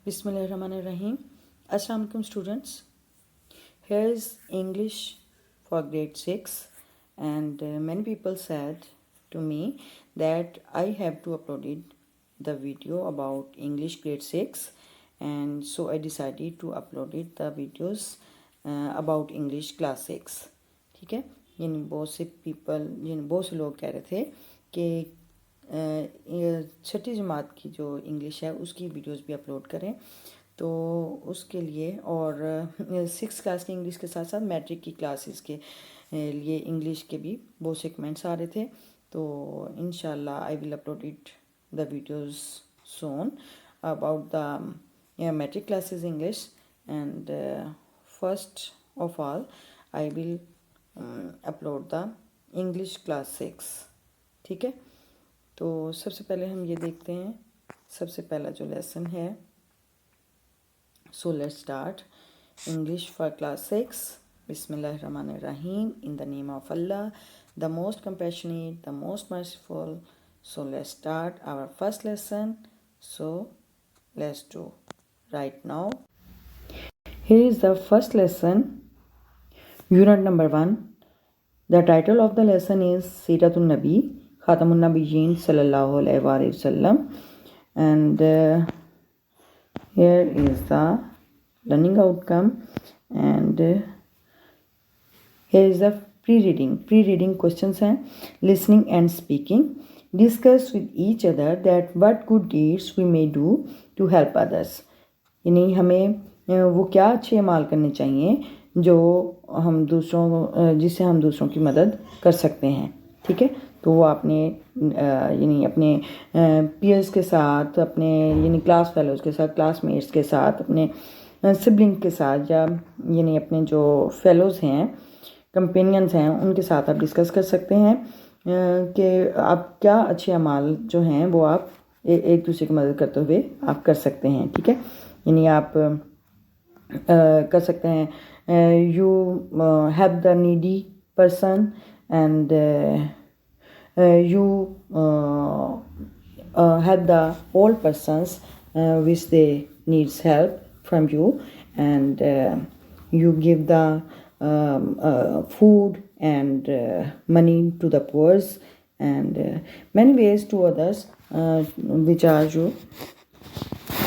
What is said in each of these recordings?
Bismillahirrahmanirrahim. Assalamu alaikum students. Here is English for grade 6 and many people said to me that I have to upload the video about English grade 6 and so I decided to upload the videos about English class 6. ٹھیک ہے، یعنی بہت سے لوگ کہہ رہے تھے کہ چھٹی جماعت کی جو انگلش ہے اس کی ویڈیوز بھی اپلوڈ کریں، تو اس کے لیے اور 6 کلاس کی انگلش کے ساتھ ساتھ میٹرک کی کلاسز کے لیے انگلش کے بھی بہت سے کمنٹس آ رہے تھے، تو انشاءاللہ I will upload the videos soon about the matric classes English and first of all I will upload the English class 6. ٹھیک ہے، تو سب سے پہلے ہم یہ دیکھتے ہیں، سب سے پہلا جو لیسن ہے، so let's start English for class 6. بسم اللہ الرحمن الرحیم. In the name of Allah, the most compassionate, the most merciful. So let's start our first lesson. So let's do right now. Here is the first lesson, unit number 1. The title of the lesson is Siratul Nabi, Khatamun Nabiyyin sallallahu alaihi wasallam. And here is the learning outcome, and here is the pre-reading questions and listening and speaking. Discuss with each other that what good deeds we may do to help others. یعنی ہمیں وہ کیا اچھے اعمال کرنے چاہیے جو ہم جس سے ہم دوسروں کی مدد کر سکتے ہیں. ٹھیک ہے، تو وہ اپنے یعنی اپنے پیئرس کے ساتھ، اپنے یعنی کلاس فیلوز کے ساتھ، کلاس میٹس کے ساتھ، اپنے سبلنگ کے ساتھ، یا یعنی اپنے جو فیلوز ہیں، کمپینینز ہیں، ان کے ساتھ آپ ڈسکس کر سکتے ہیں کہ آپ کیا اچھے اعمال جو ہیں وہ آپ ایک دوسرے کی مدد کرتے ہوئے آپ کر سکتے ہیں. ٹھیک ہے، یعنی آپ کر سکتے ہیں you help the needy person and you help the old persons which they needs help from you, and you give the food and money to the poor, and many ways to others which are you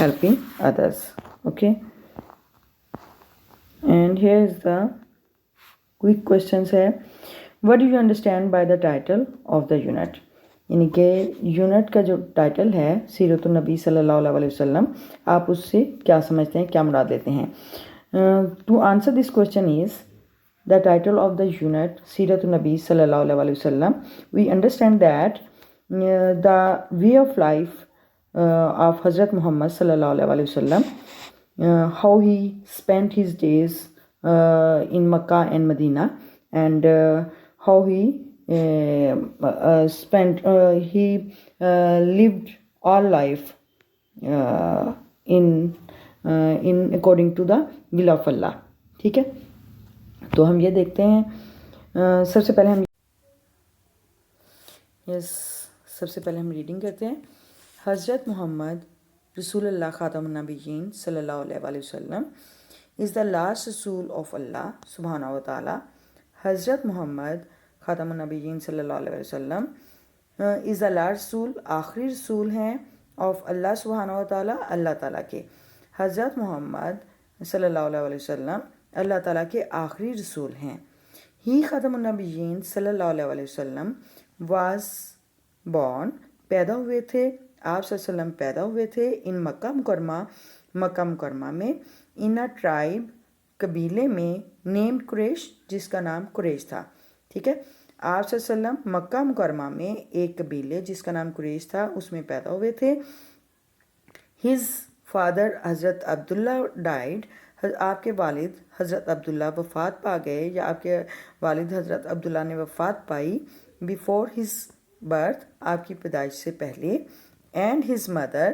helping others. Okay, and here is the quick questions here. What do you understand by the title of the unit? یعنی کہ unit کا جو title ہے سیرت النبی صلی اللہ علیہ وسلم، آپ اس سے کیا سمجھتے ہیں، کیا مراد لیتے ہیں؟ To answer this question is the title of the unit Siratul Nabi sallallahu alaihi wasallam. We understand that the way of life of Hazrat Muhammad sallallahu alaihi wasallam, how he spent his days in Makkah and Medina, and how he lived all life in according to the will of Allah. ٹھیک ہے، تو ہم یہ دیکھتے ہیں سب سے پہلے ہم ریڈنگ کرتے ہیں. حضرت محمد رسول اللہ خاتم النبیین صلی اللہ علیہ وسلم is the last رسول of اللہ سبحانہ و تعالی. حضرت محمد خاتم النبیین صلی اللہ علیہ وسلم is the last رسول، آخری رسول ہیں of اللہ سبحانہ و تعالی، اللہ تعالیٰ کے. حضرت محمد صلی اللہ علیہ وسلم اللہ تعالیٰ کے آخری رسول ہیں. ہی خاتم النبیین صلی اللہ علیہ وسلم واز بورن، پیدا ہوئے تھے، آپ صلی اللہ علیہ وسلم پیدا ہوئے تھے ان مکہ مکرمہ میں، ان اے ٹرائب، قبیلے میں، نیمڈ قریش، جس کا نام قریش تھا. ٹھیک ہے، آپ صلی اللہ علیہ وسلم مکہ مکرمہ میں ایک قبیلے جس کا نام قریش تھا اس میں پیدا ہوئے تھے. ہز فادر حضرت عبداللہ ڈائیڈ، آپ کے والد حضرت عبداللہ وفات پا گئے، یا آپ کے والد حضرت عبداللہ نے وفات پائی بیفور ہز برتھ، آپ کی پیدائش سے پہلے. اینڈ ہز مدر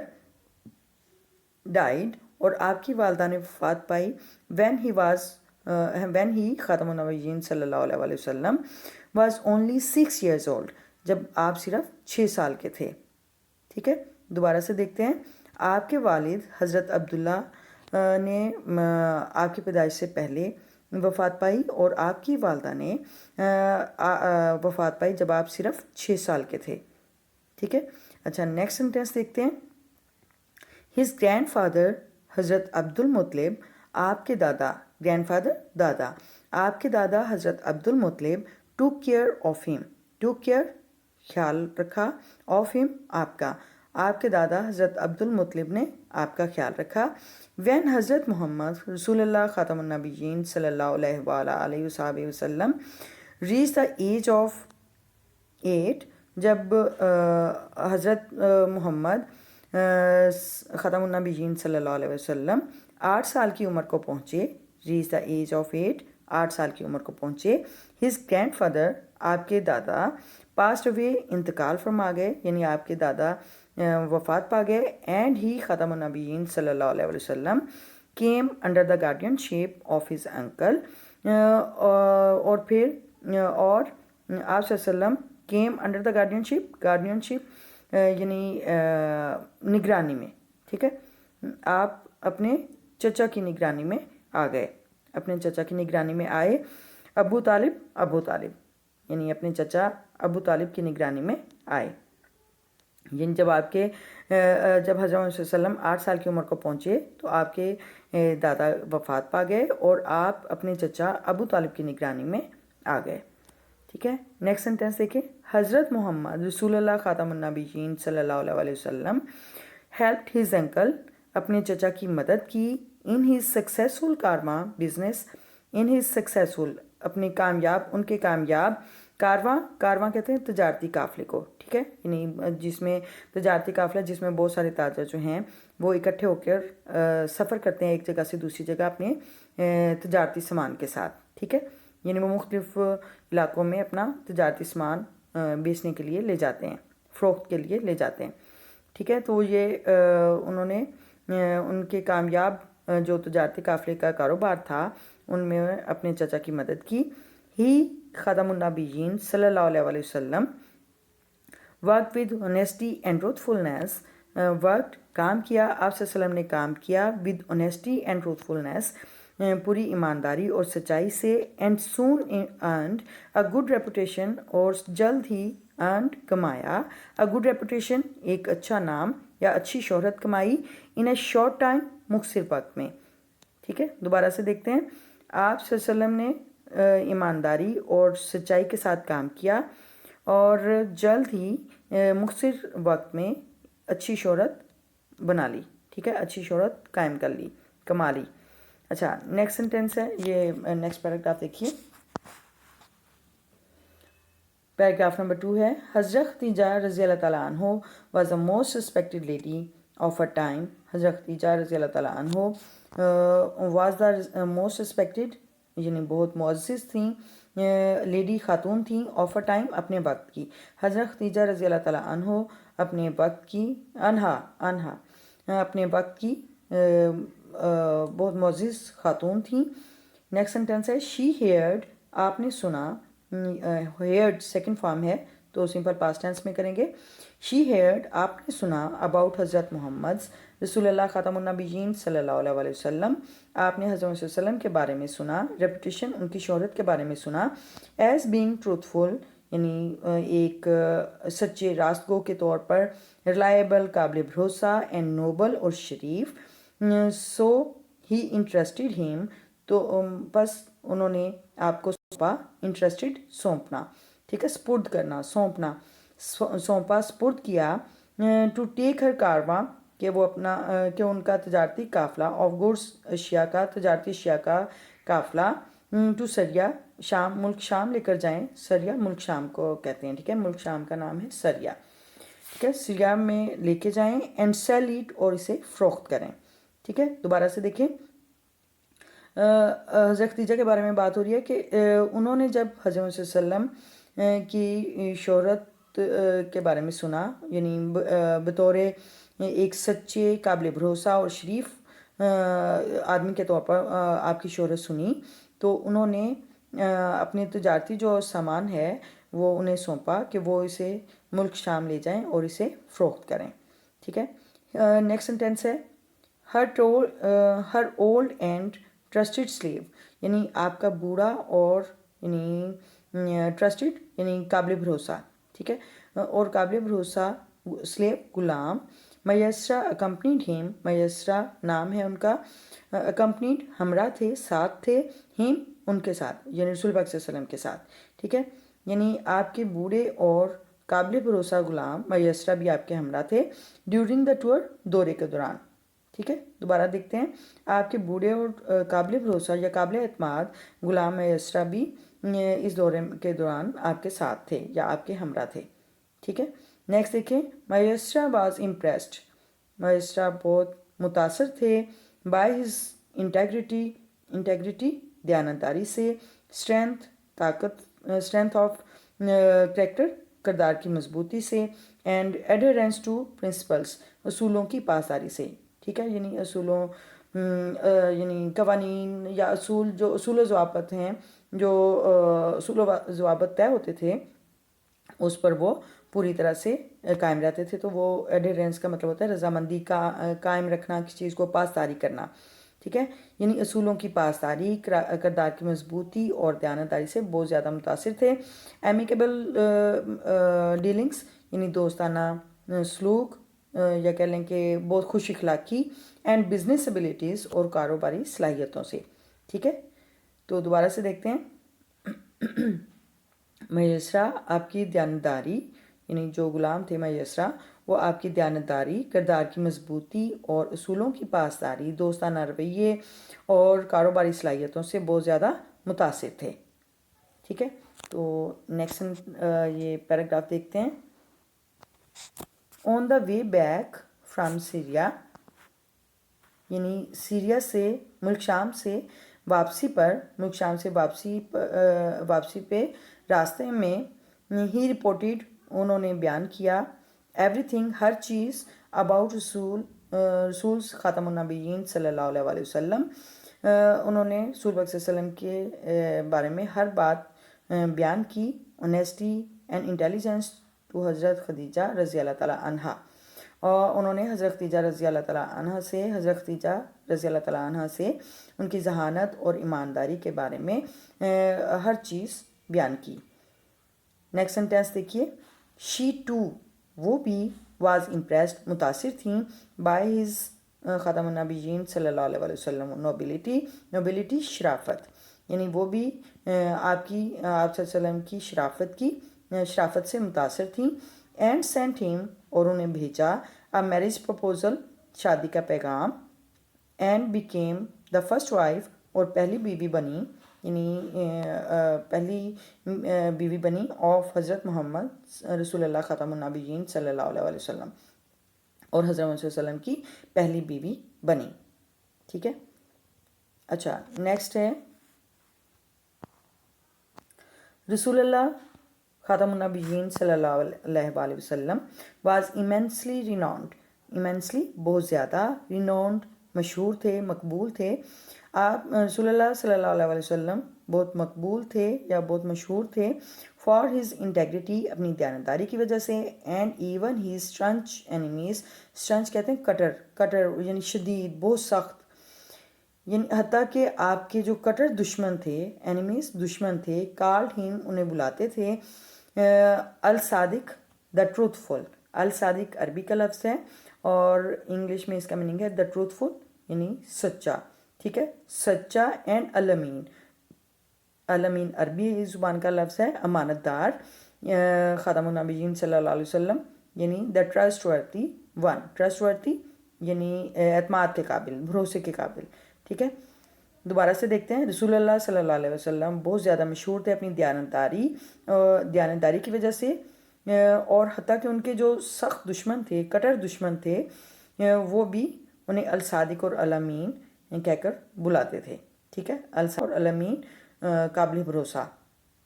ڈائیڈ، اور آپ کی والدہ نے وفات پائی when he خاتم النبیین صلی اللہ علیہ وسلم was only 6 years old، جب آپ صرف 6 سال کے تھے. ٹھیک ہے. دوبارہ سے دیکھتے ہیں. آپ کے والد حضرت عبداللہ نے آپ کی پیدائش سے پہلے وفات پائی اور آپ کی والدہ نے وفات پائی جب آپ صرف 6 سال کے تھے. ٹھیک ہے. اچھا نیکسٹ سینٹینس دیکھتے ہیں. ہز گرینڈ فادر حضرت عبد المطلب آپ کے دادا گرینڈ فادر دادا آپ کے دادا حضرت عبد المطلب ٹوک کیئر آف ہم ٹوک کیئر خیال رکھا آف ہم آپ کے دادا حضرت عبد المطلب نے آپ کا خیال رکھا. وین حضرت محمد رسول اللہ خاتم النبیین صلی اللہ علیہ وآلہ وصحبہ وسلم ریچ دا ایج آف 8 جب حضرت محمد ختم النبیین صلی اللہ علیہ وسلم 8 سال کی عمر کو پہنچے. ریچ دا ایج آف 8 سال کی عمر کو پہنچے. ہز گرینڈ فادر آپ کے دادا پاسڈ اوے انتقال فرما گئے یعنی آپ کے دادا وفات پا گئے. اینڈ ہی ختم النبیین صلی اللہ علیہ وسلم came under the guardian ship of his uncle اور پھر اور آپ صلی اللہ علیہ وسلم کیم انڈر دا گارڈین شپ یعنی نگرانی میں. ٹھیک ہے. آپ اپنے چچا کی نگرانی میں آ گئے اپنے چچا کی نگرانی میں آئے. ابو طالب یعنی اپنے چچا ابو طالب کی نگرانی میں آئے. یعنی جب حضرت صلی اللہ علیہ وسلم 8 سال کی عمر کو پہنچے تو آپ کے دادا وفات پا گئے اور آپ اپنے چچا ابو طالب کی نگرانی میں آ گئے. ٹھیک ہے. نیکسٹ سینٹینس دیکھیں. حضرت محمد رسول اللہ خاتم النبیین صلی اللہ علیہ وسلم ہیلپڈ ہز انکل اپنے چچا کی مدد کی in his successful caravan business in his successful اپنے ان کے کامیاب کارواں کہتے ہیں تجارتی قافلے کو. ٹھیک ہے. یعنی جس میں تجارتی قافلہ جس میں بہت سارے تاجر جو ہیں وہ اکٹھے ہو کر سفر کرتے ہیں ایک جگہ سے دوسری جگہ اپنے تجارتی سامان کے ساتھ. ٹھیک ہے. یعنی وہ مختلف علاقوں میں اپنا تجارتی سامان بیچنے کے لیے لے جاتے ہیں فروخت کے لیے لے جاتے ہیں. ٹھیک ہے. تو یہ انہوں نے ان کے کامیاب جو تجارتی قافلے کا کاروبار تھا ان میں اپنے چچا کی مدد کی. ہی خاتم النبیین صلی اللہ علیہ وسلم ورک ود آنیسٹی اینڈ ٹروتھفلنیس کام کیا آپ صلی اللہ علیہ وسلم نے کام کیا ود آنیسٹی اینڈ ٹروتھفلنیس پوری ایمانداری اور سچائی سے. And soon earned a good reputation اور جلد ہی ارنڈ کمایا اے گڈ ریپوٹیشن ایک اچھا نام یا اچھی شہرت کمائی ان اے شارٹ ٹائم مختصر وقت میں. ٹھیک ہے. دوبارہ سے دیکھتے ہیں. آپ صلی اللہ علیہ وسلم نے ایمانداری اور سچائی کے ساتھ کام کیا اور جلد ہی مختصر وقت میں اچھی شہرت بنا لی. ٹھیک ہے. اچھی شہرت قائم کر لی کما لی. اچھا نیکسٹ سینٹینس ہے. یہ نیکسٹ پیراگراف دیکھیے. پیراگراف نمبر 2 ہے. حضرت خدیجہ رضی اللہ تعالیٰ عنہ was the most respected lady of her time. حضرت خدیجہ رضی اللہ تعالیٰ عنہ واز دا موسٹ ریسپیکٹڈ یعنی بہت معزز تھیں لیڈی خاتون تھیں آف ہر ٹائم اپنے وقت کی. حضرت خدیجہ رضی اللہ تعالیٰ عنہ اپنے وقت کی اپنے وقت کی بہت معزز خاتون تھیں. نیکسٹ سینٹینس ہے. شی ہیئرڈ آپ نے سنا. ہیئرڈ سیکنڈ فارم ہے تو سمپل پاسٹ ٹینس میں کریں گے. شی ہیئرڈ آپ نے سنا اباؤٹ حضرت محمد رسول اللہ خاتم النبیین صلی اللہ علیہ وسلم آپ نے حضرت صلی اللہ علیہ وسلم کے بارے میں سنا. ریپوٹیشن ان کی شہرت کے بارے میں سنا. ایز بینگ ٹروتھفل یعنی ایک سچے راست گو کے طور پر. ریلائبل قابل بھروسہ. اینڈ نوبل اور شریف. سو ہی انٹرسٹڈ ہیم تو بس انہوں نے آپ کو سونپا. انٹرسٹڈ سونپنا. ٹھیک ہے. سپرد کرنا سونپنا سونپا سپرد کیا. ٹو ٹیک ہر کارواں کہ وہ اپنا کہ ان کا تجارتی قافلہ آف گوڈس اشیاء کا تجارتی اشیاء کا قافلہ ٹو سریا شام ملک شام لے کر جائیں. سریا ملک شام کو کہتے ہیں. ٹھیک ہے. ملک شام کا نام ہے سریا. ٹھیک ہے. سریا میں لے کے جائیں. اینڈ سیل اٹ اور اسے فروخت کریں. ٹھیک ہے. دوبارہ سے دیکھیں. حضرت خدیجہ کے بارے میں بات ہو رہی ہے کہ انہوں نے جب حضرت صلی اللہ علیہ وسلم کی شہرت کے بارے میں سنا یعنی بطور ایک سچے قابل بھروسہ اور شریف آدمی کے طور پر آپ کی شہرت سنی تو انہوں نے اپنے تجارتی جو سامان ہے وہ انہیں سونپا کہ وہ اسے ملک شام لے جائیں اور اسے فروخت کریں. ٹھیک ہے. نیکسٹ سینٹینس ہے ہر اولڈ اینڈ ٹرسٹڈ سلیو، یعنی آپ کا بوڑھا اور یعنی ٹرسٹڈ یعنی قابل بھروسہ، ٹھیک ہے، اور قابل بھروسہ سلیو غلام. میسرا اکمپنیڈ ہیم، میسرا نام ہے ان کا، اکمپنیڈ ہمراہ تھے، ساتھ تھے، ہیم ان کے ساتھ یعنی رسول پاک صلی اللہ علیہ وسلم کے ساتھ، ٹھیک ہے. یعنی آپ کے بوڑھے اور قابل بھروسہ غلام میسرا بھی آپ کے ہمراہ تھے ڈیورنگ دا ٹور، دورے کے دوران. ٹھیک ہے، دوبارہ دیکھتے ہیں. آپ کے بوڑھے اور قابل بھروسہ یا قابل اعتماد غلام میسرا بھی اس دورے کے دوران آپ کے ساتھ تھے یا آپ کے ہمراہ تھے. ٹھیک ہے. نیکسٹ دیکھیں، میسرا واز امپریسڈ، میسرا بہت متاثر تھے، بائی ہز انٹیگریٹی دیانتداری سے، اسٹرینتھ آف کریکٹر کردار کی مضبوطی سے، اینڈ ایڈہرنس ٹو پرنسپلس اصولوں کی پاسداری سے. ٹھیک ہے، یعنی اصولوں یعنی قوانین یا اصول جو اصول و ضوابط ہیں، جو اصول و ضوابط طے ہوتے تھے اس پر وہ پوری طرح سے قائم رہتے تھے. تو وہ ایڈیرنس کا مطلب ہوتا ہے رضامندی کا قائم رکھنا، کسی چیز کو پاسداری کرنا. ٹھیک ہے، یعنی اصولوں کی پاسداری، کردار کی مضبوطی اور دیانتداری سے بہت زیادہ متاثر تھے. ایمیکیبل ڈیلنگس یعنی دوستانہ سلوک یا کہہ لیں کہ بہت خوش اخلاقی، اینڈ بزنس ایبلٹیز اور کاروباری صلاحیتوں سے. ٹھیک ہے، تو دوبارہ سے دیکھتے ہیں. میسرا آپ کی دیانتداری یعنی جو غلام تھے میسرا، وہ آپ کی دیانتداری، کردار کی مضبوطی اور اصولوں کی پاسداری، دوستانہ رویے اور کاروباری صلاحیتوں سے بہت زیادہ متاثر تھے. ٹھیک ہے، تو نیکسٹ یہ پیراگراف دیکھتے ہیں. آن دا وے بیک فرام سیریا، یعنی سیریا سے، ملک شام سے واپسی پر، ملک شام سے واپسی پہ راستے میں، ہی رپورٹڈ انہوں نے بیان کیا، ایوری تھنگ ہر چیز، اباؤٹ رسول خاتم النبیین صلی اللہ علیہ وسلم، انہوں نے رسول پاک صلی اللہ علیہ وسلم کے بارے میں ہر بات بیان کی. آنیسٹی اینڈ انٹیلیجنس ٹو حضرت خدیجہ رضی اللہ تعالیٰ عنہا، اور انہوں نے حضرت خدیجہ رضی اللہ تعالیٰ عنہ سے ان کی ذہانت اور ایمانداری کے بارے میں ہر چیز بیان کی. نیکسٹ سینٹینس دیکھیے. شی ٹو، وہ بھی، واز امپریسڈ، متاثر تھیں، بائی ہز خاتم النبیین صلی اللہ علیہ وسلم، نوبلٹی شرافت، یعنی وہ بھی آپ صلی اللہ علیہ وسلم کی شرافت سے متاثر تھیں. اینڈ سینٹ ہیم، اور انہیں بھیجا، میرج پرپوزل، شادی کا پیغام. And became the first wife, اور پہلی بیوی بنی، یعنی پہلی بیوی بنی، آف حضرت محمد رسول اللہ خاتم النبیین صلی اللہ علیہ وسلم، اور حضرت محمد صلی اللہ علیہ وسلم کی پہلی بیوی بنی. ٹھیک ہے. اچھا، نیکسٹ ہے رسول اللہ خاتم النبیین صلی اللہ علیہ وسلم واز ایمینسلی ریناؤنڈ، ایمینسلی بہت زیادہ، ریناؤنڈ مشہور تھے، مقبول تھے. آپ رسول اللہ صلی اللہ علیہ وسلم بہت مقبول تھے یا بہت مشہور تھے، فار ہز انٹیگریٹی، اپنی دیانتداری کی وجہ سے، اینڈ ایون ہی اسٹرنچ اینیمیز، اسٹرنچ کہتے ہیں کٹر یعنی شدید، بہت سخت، یعنی حتیٰ کہ آپ کے جو کٹر دشمن تھے، اینیمیز دشمن تھے، کالڈ ہیم انہیں بلاتے تھے، الصادق دا ٹروتھ فل. الصادق عربی کا لفظ ہے اور انگلش میں اس کا میننگ ہے دا ٹروتھ فل یعنی سچا. ٹھیک ہے، سچا. اینڈ الامین، الامین عربی زبان کا لفظ ہے، امانت دار. خاتم النبیین صلی اللہ علیہ وسلم یعنی دا ٹرسٹ ورتھی ون، ٹرسٹ ورتھی یعنی اعتماد کے قابل، بھروسے کے قابل. ٹھیک ہے، دوبارہ سے دیکھتے ہیں. رسول اللہ صلی اللہ علیہ وسلم بہت زیادہ مشہور تھے اپنی دیانتداری کی وجہ سے، اور حتیٰ کہ ان کے جو سخت دشمن تھے، کٹر دشمن تھے، وہ بھی انہیں الصادق اور الامین کہہ کر بلاتے تھے. ٹھیک ہے، الصادق اور الامین قابل بھروسہ،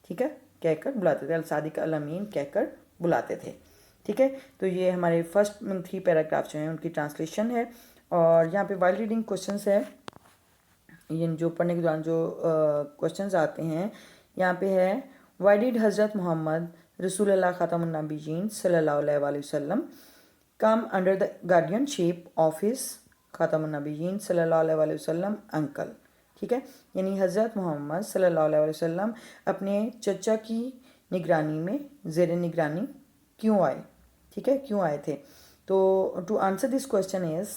ٹھیک ہے، کہہ کر بلاتے تھے، الصادق الامین کہہ کر بلاتے تھے. ٹھیک ہے، تو یہ ہمارے فرسٹ 3 پیراگراف جو ہیں ان کی ٹرانسلیشن ہے. اور یہاں پہ وائل ریڈنگ کوشچنس ہے، یعنی جو پڑھنے کے دوران جو کوشچنز آتے ہیں. یہاں پہ ہے وائی ڈیڈ حضرت محمد رسول اللہ خاتم النبیین صلی اللہ علیہ وسلم come under the guardianship of his خاتم النبیین صلی اللہ علیہ وسلم uncle. ٹھیک ہے، یعنی حضرت محمد صلی اللہ علیہ وسلم اپنے چچا کی نگرانی میں زیر نگرانی کیوں آئے؟ ٹھیک ہے، کیوں آئے تھے؟ تو to answer this question is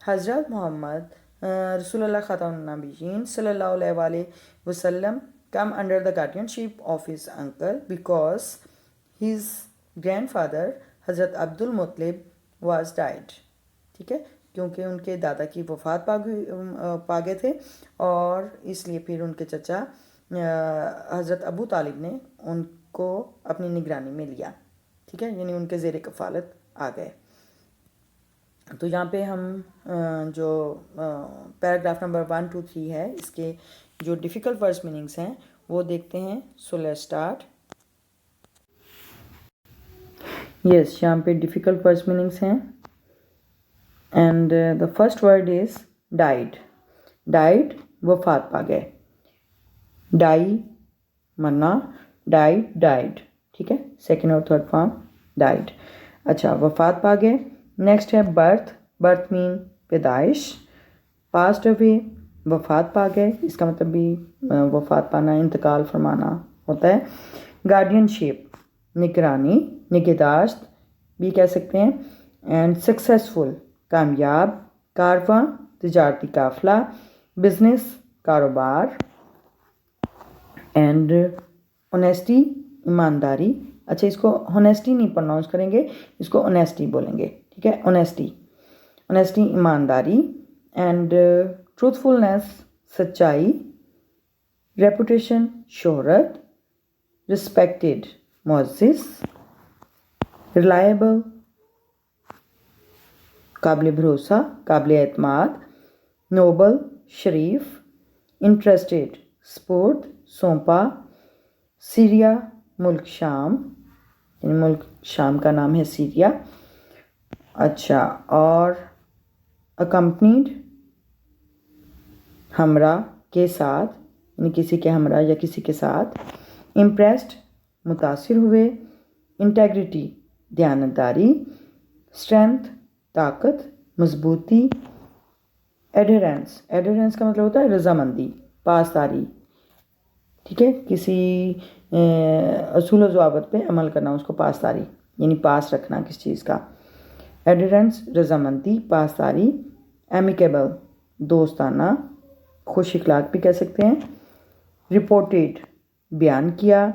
حضرت محمد رسول اللہ خاتم النبیین صلی اللہ علیہ وآلہ وسلم come under the guardianship of his uncle because his grandfather حضرت عبد المطلب was died. ٹھیک ہے، کیونکہ ان کے دادا کی وفات پا گئے تھے، اور اس لیے پھر ان کے چچا حضرت ابو طالب نے ان کو اپنی نگرانی میں لیا. ٹھیک ہے، یعنی ان کے زیر کفالت آ گئے. تو یہاں پہ ہم جو پیراگراف نمبر 1 2 3 ہے، اس کے جو ڈیفیکلٹ ورڈز میننگس ہیں وہ دیکھتے ہیں. سو لیٹس اسٹارٹ. یس، یہاں پہ ڈیفیکلٹ ورڈز میننگس ہیں. And the first word is died. Died وفات پا گئے. ڈائی مرنا، ڈائڈ. ٹھیک ہے، سیکنڈ اور تھرڈ فارم ڈائڈ. اچھا، وفات پا گئے. نیکسٹ ہے برتھ. برتھ مین پیدائش. پاسڈ اوے وفات پا گئے، اس کا مطلب بھی وفات پانا، انتقال فرمانا ہوتا ہے. گارڈین شپ نگرانی، نگہداشت بھی کہہ سکتے ہیں. اینڈ سکسیزفل کامیاب. کارواں تجارتی قافلہ. بزنس کاروبار. اینڈ اونیسٹی ایمانداری. اچھا، اس کو ہونیسٹی نہیں پروناؤنس کریں گے، اس کو اونیسٹی بولیں گے. ٹھیک ہے، اونیسٹی ایمانداری. اینڈ ٹروتھفلنس سچائی. ریپوٹیشن شہرت. رسپیکٹڈ معزز. ریلائبل قابل بھروسہ، قابل اعتماد. نوبل شریف. انٹرسٹڈ سپورٹ، سونپا. سیریا ملک شام، یعنی ملک شام کا نام ہے سیریا. اچھا، اور اکمپنیڈ ہمراہ کے ساتھ، یعنی کسی کے ہمراہ یا کسی کے ساتھ. امپریسڈ متاثر ہوئے. انٹیگریٹی دیانتداری. اسٹرینتھ طاقت، مضبوطی. ایڈھرنس کا مطلب ہوتا ہے رضامندی، پاسداری. ٹھیک ہے، کسی اصول و ضوابط پہ عمل کرنا، اس کو پاسداری، یعنی پاس رکھنا کس چیز کا. ایڈھرنس رضامندی، پاسداری. ایمیکیبل دوستانہ، خوش اخلاق بھی کہہ سکتے ہیں. رپورٹڈ بیان کیا.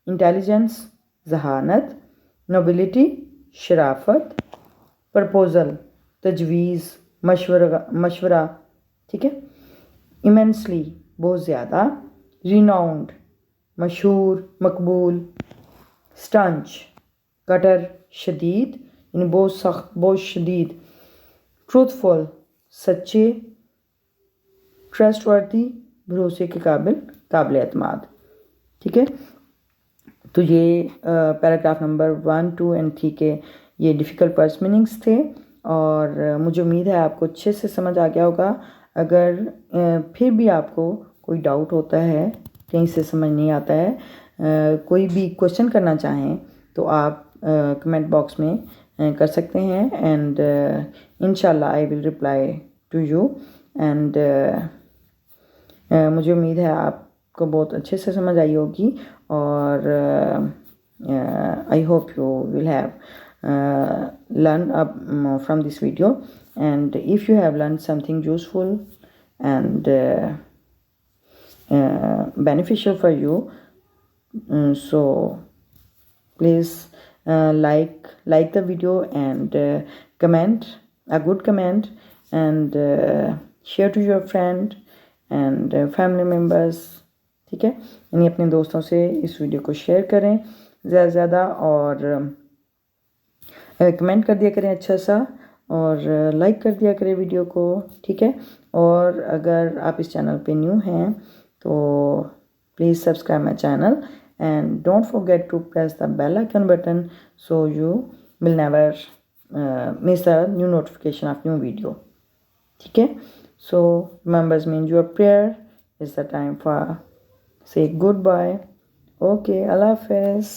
انٹیلیجنس ذہانت. نوبلٹی شرافت. پرپوزل تجویز، مشورہ. ٹھیک ہے. ایمنسلی بہت زیادہ. ریناؤنڈ مشہور، مقبول. سٹنچ کٹر، شدید، یعنی بہت سخت، بہت شدید. ٹروتھفل سچے. ٹرسٹ ورتھی بھروسے کے قابل، قابل اعتماد. ٹھیک ہے، تو یہ پیراگراف نمبر 1 2 اینڈ 3 کے یہ ڈیفیکلٹ ورڈز میننگس تھے، اور مجھے امید ہے آپ کو اچھے سے سمجھ آ گیا ہوگا. اگر پھر بھی آپ کو کوئی ڈاؤٹ ہوتا ہے، کہیں سے سمجھ نہیں آتا ہے، کوئی بھی کوشچن کرنا چاہیں، تو آپ کمنٹ باکس میں کر سکتے ہیں. اینڈ انشاءاللہ I will reply to you. And مجھے امید ہے آپ کو بہت اچھے سے سمجھ آئی ہوگی، اور I hope you will have learn from this video. And if you have learned something useful and beneficial for you, so please like the video and comment a good comment, and share to your friend and family members. ٹھیک ہے، یعنی اپنے دوستوں سے اس video کو share کریں زیادہ سے زیادہ، اور کمنٹ کر دیا کریں اچھا سا، اور لائک کر دیا کریں ویڈیو کو. ٹھیک ہے، اور اگر آپ اس چینل پہ نیو ہیں تو please subscribe my channel, and don't forget to press the bell icon button so you will never miss a new notification of new video. ٹھیک ہے، so remembers means your prayer is the time for say goodbye. Okay, Allah Hafiz.